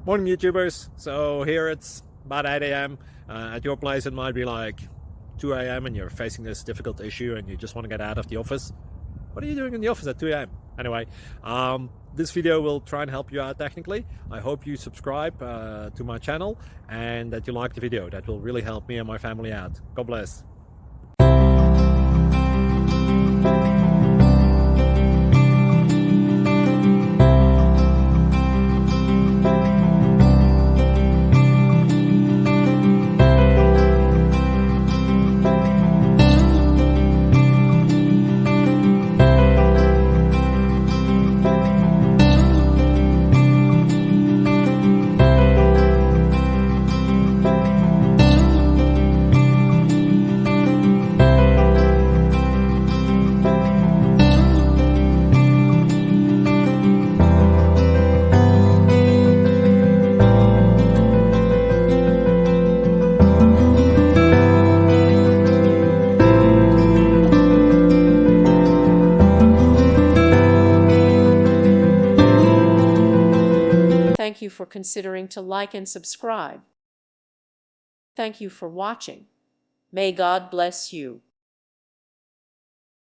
Morning YouTubers. So here it's about 8 a.m. At your place it might be like 2 a.m. and you're facing this difficult issue and you just want to get out of the office. What are you doing in the office at 2 a.m.? Anyway, this video will try and help you out technically. I hope you subscribe to my channel and that you like the video. That will really help me and my family out. God bless. Thank you for considering to like and subscribe. Thank you for watching. May God bless you.